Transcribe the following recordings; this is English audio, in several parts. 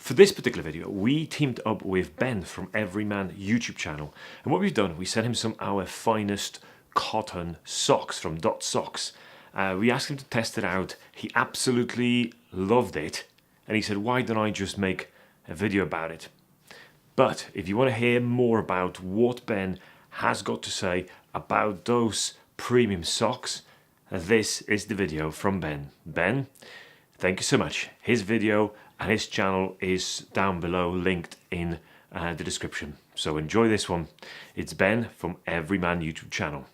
For this particular video, we teamed up with Ben from EveryMan YouTube channel. And what we've done, we sent him some of our finest cotton socks from Dot Socks. We asked him to test it out. He absolutely loved it. And he said, why don't I just make a video about it? But if you want to hear more about what Ben has got to say about those premium socks, this is the video from Ben. Ben, thank you so much. His video and his channel is down below, linked in the description. So enjoy this one. It's Ben from EveryMan YouTube channel.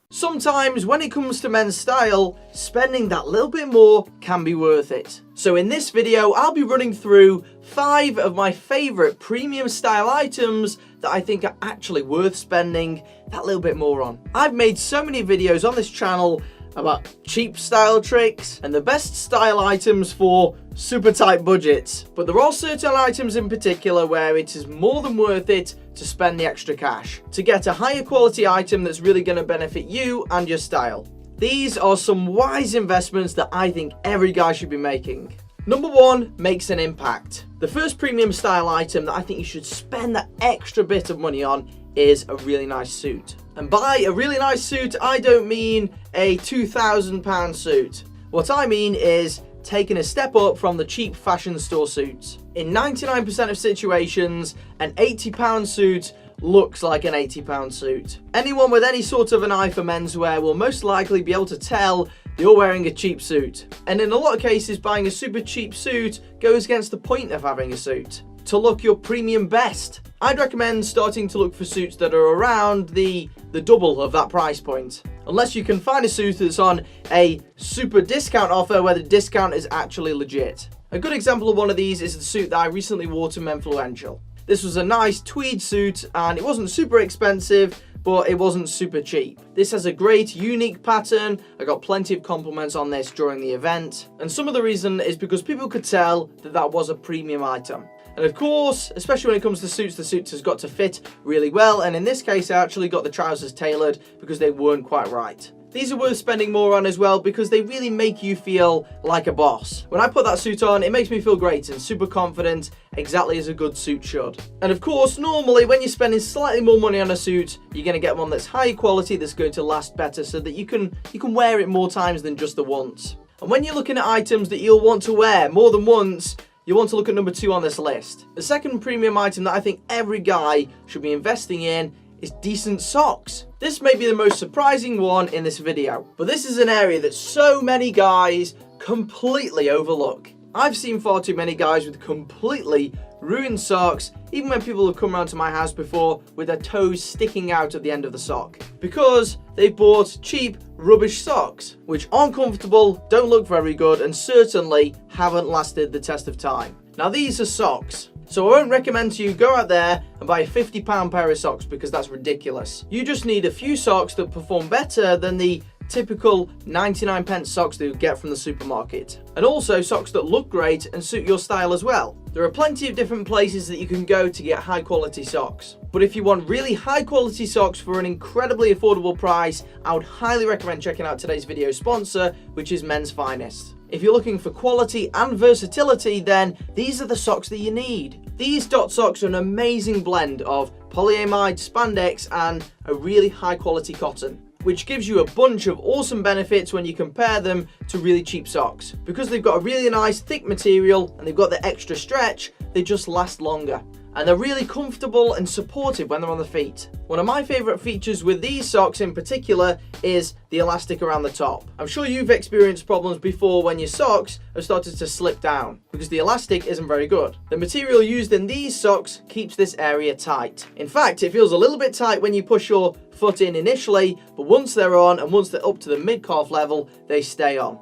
Sometimes when it comes to men's style, spending that little bit more can be worth it. So in this video, I'll be running through 5 of my favourite premium style items that I think are actually worth spending that little bit more on. I've made so many videos on this channel about cheap style tricks and the best style items for super tight budgets. But there are certain items in particular where it is more than worth it to spend the extra cash to get a higher quality item that's really going to benefit you and your style. These are some wise investments that I think every guy should be making. Number 1, makes an impact. The first premium style item that I think you should spend that extra bit of money on is a really nice suit. And by a really nice suit, I don't mean a £2,000 suit. What I mean is taking a step up from the cheap fashion store suits. In 99% of situations, an £80 suit looks like an £80 suit. Anyone with any sort of an eye for menswear will most likely be able to tell you're wearing a cheap suit. And in a lot of cases, buying a super cheap suit goes against the point of having a suit. To look your premium best, I'd recommend starting to look for suits that are around the double of that price point. Unless you can find a suit that's on a super discount offer where the discount is actually legit. A good example of one of these is the suit that I recently wore to Menfluential. This was a nice tweed suit and it wasn't super expensive, but it wasn't super cheap. This has a great unique pattern. I got plenty of compliments on this during the event. And some of the reason is because people could tell that that was a premium item. And of course, especially when it comes to suits, the suit has got to fit really well. And in this case, I actually got the trousers tailored because they weren't quite right. These are worth spending more on as well because they really make you feel like a boss. When I put that suit on, it makes me feel great and super confident, exactly as a good suit should. And of course, normally when you're spending slightly more money on a suit, you're going to get one that's higher quality, that's going to last better so that you can wear it more times than just the once. And when you're looking at items that you'll want to wear more than once, you want to look at number 2 on this list. The second premium item that I think every guy should be investing in is decent socks. This may be the most surprising one in this video, but this is an area that so many guys completely overlook. I've seen far too many guys with completely ruined socks, even when people have come around to my house before with their toes sticking out at the end of the sock, because they bought cheap, rubbish socks, which aren't comfortable, don't look very good, and certainly haven't lasted the test of time. Now these are socks. So I won't recommend to you go out there and buy a £50 pair of socks because that's ridiculous. You just need a few socks that perform better than the typical 99p socks that you get from the supermarket. And also socks that look great and suit your style as well. There are plenty of different places that you can go to get high quality socks. But if you want really high quality socks for an incredibly affordable price, I would highly recommend checking out today's video sponsor, which is Men's Finest. If you're looking for quality and versatility, then these are the socks that you need. These Dot Socks are an amazing blend of polyamide, spandex, and a really high quality cotton, which gives you a bunch of awesome benefits when you compare them to really cheap socks. Because they've got a really nice thick material and they've got the extra stretch, they just last longer. And they're really comfortable and supportive when they're on the feet. One of my favourite features with these socks in particular is the elastic around the top. I'm sure you've experienced problems before when your socks have started to slip down because the elastic isn't very good. The material used in these socks keeps this area tight. In fact, it feels a little bit tight when you push your foot in initially, but once they're on and once they're up to the mid-calf level, they stay on.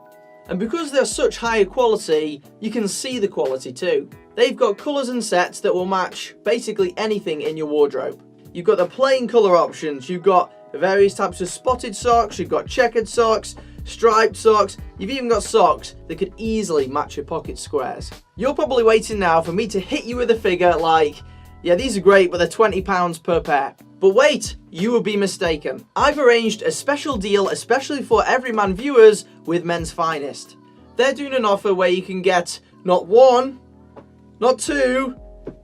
And because they're such higher quality, you can see the quality too. They've got colours and sets that will match basically anything in your wardrobe. You've got the plain colour options, you've got various types of spotted socks, you've got checkered socks, striped socks, you've even got socks that could easily match your pocket squares. You're probably waiting now for me to hit you with a figure like, yeah, these are great, but they're £20 per pair. But wait, you would be mistaken. I've arranged a special deal especially for EveryMan viewers with Men's Finest. They're doing an offer where you can get not 1, not 2,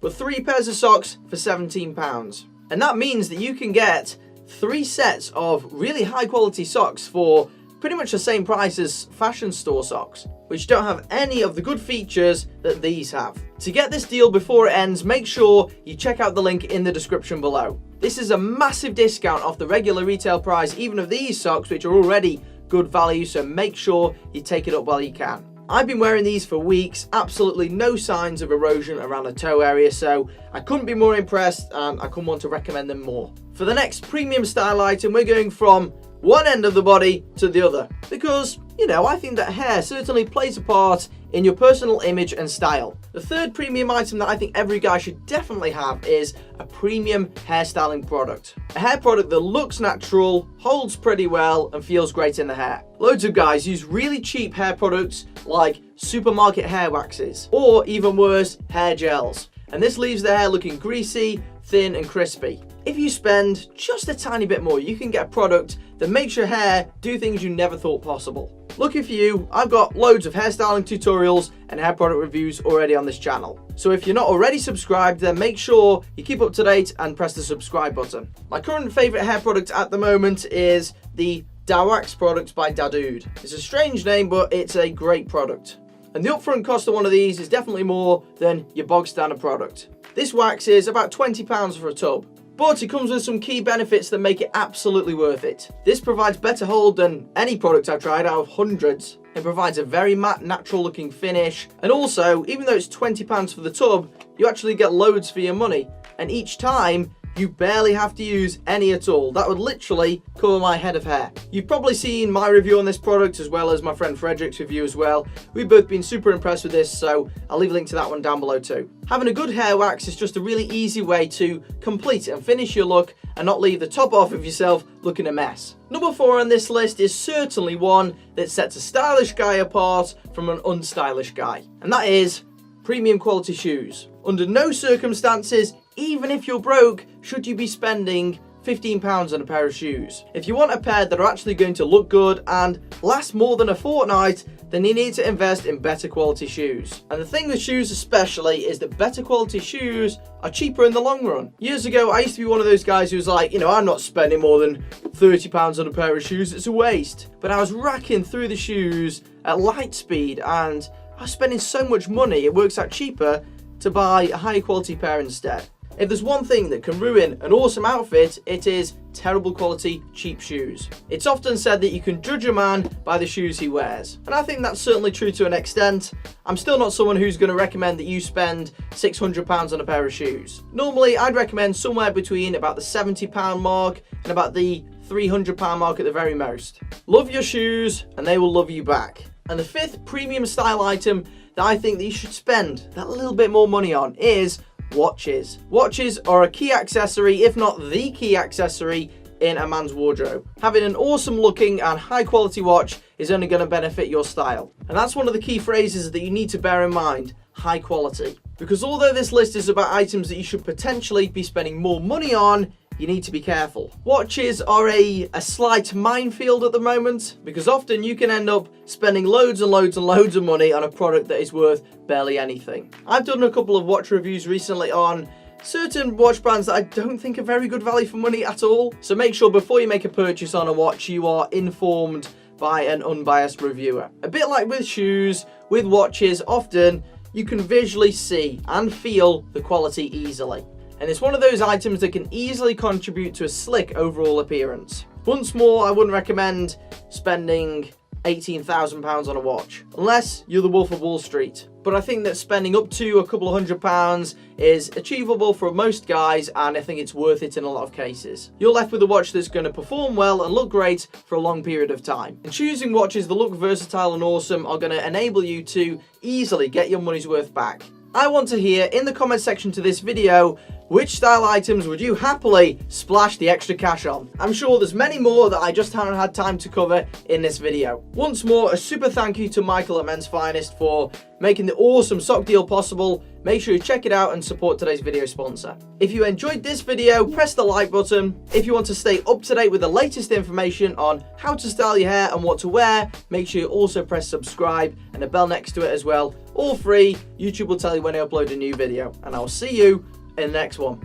but 3 pairs of socks for £17. And that means that you can get 3 sets of really high quality socks for pretty much the same price as fashion store socks, which don't have any of the good features that these have. To get this deal before it ends, make sure you check out the link in the description below. This is a massive discount off the regular retail price, even of these socks, which are already good value, so make sure you take it up while you can. I've been wearing these for weeks, absolutely no signs of erosion around the toe area, so I couldn't be more impressed and I couldn't want to recommend them more. For the next premium style item, we're going from one end of the body to the other, because, you know, I think that hair certainly plays a part in your personal image and style. The third premium item that I think every guy should definitely have is a premium hairstyling product. A hair product that looks natural, holds pretty well, and feels great in the hair. Loads of guys use really cheap hair products like supermarket hair waxes, or even worse, hair gels. And this leaves the hair looking greasy, thin, and crispy. If you spend just a tiny bit more, you can get a product that makes your hair do things you never thought possible. Lucky for you, I've got loads of hairstyling tutorials and hair product reviews already on this channel. So if you're not already subscribed, then make sure you keep up to date and press the subscribe button. My current favourite hair product at the moment is the Dawax product by Dadude. It's a strange name, but it's a great product. And the upfront cost of one of these is definitely more than your bog standard product. This wax is about £20 for a tub, but it comes with some key benefits that make it absolutely worth it. This provides better hold than any product I've tried out of hundreds. It provides a very matte, natural looking finish, and also, even though it's £20 for the tub, you actually get loads for your money, and each time you barely have to use any at all. That would literally cover my head of hair. You've probably seen my review on this product as well as my friend Frederick's review as well. We've both been super impressed with this, so I'll leave a link to that one down below too. Having a good hair wax is just a really easy way to complete and finish your look and not leave the top off of yourself looking a mess. Number 4 on this list is certainly one that sets a stylish guy apart from an unstylish guy, and that is premium quality shoes. Under no circumstances, even if you're broke, should you be spending £15 on a pair of shoes. If you want a pair that are actually going to look good and last more than a fortnight, then you need to invest in better quality shoes. And the thing with shoes especially is that better quality shoes are cheaper in the long run. Years ago, I used to be one of those guys who was like, you know, I'm not spending more than £30 on a pair of shoes, it's a waste. But I was racking through the shoes at light speed and I was spending so much money, it works out cheaper to buy a higher quality pair instead. If there's one thing that can ruin an awesome outfit, it is terrible quality, cheap shoes. It's often said that you can judge a man by the shoes he wears. And I think that's certainly true to an extent. I'm still not someone who's going to recommend that you spend £600 on a pair of shoes. Normally, I'd recommend somewhere between about the £70 mark and about the £300 mark at the very most. Love your shoes and they will love you back. And the 5th premium style item that I think that you should spend that little bit more money on is watches. Watches are a key accessory, if not the key accessory, in a man's wardrobe. Having an awesome looking and high quality watch is only going to benefit your style. And that's one of the key phrases that you need to bear in mind, high quality. Because although this list is about items that you should potentially be spending more money on, you need to be careful. Watches are a slight minefield at the moment, because often you can end up spending loads and loads and loads of money on a product that is worth barely anything. I've done a couple of watch reviews recently on certain watch brands that I don't think are very good value for money at all. So make sure before you make a purchase on a watch, you are informed by an unbiased reviewer. A bit like with shoes, with watches, often you can visually see and feel the quality easily. And it's one of those items that can easily contribute to a slick overall appearance. Once more, I wouldn't recommend spending £18,000 on a watch, unless you're the Wolf of Wall Street. But I think that spending up to a couple of £100 is achievable for most guys, and I think it's worth it in a lot of cases. You're left with a watch that's going to perform well and look great for a long period of time. And choosing watches that look versatile and awesome are going to enable you to easily get your money's worth back. I want to hear in the comment section to this video, which style items would you happily splash the extra cash on? I'm sure there's many more that I just haven't had time to cover in this video. Once more, a super thank you to Michael at Men's Finest for making the awesome sock deal possible. Make sure you check it out and support today's video sponsor. If you enjoyed this video, press the like button. If you want to stay up to date with the latest information on how to style your hair and what to wear, make sure you also press subscribe and the bell next to it as well. all free. YouTube will tell you when I upload a new video, and I'll see you in the next one.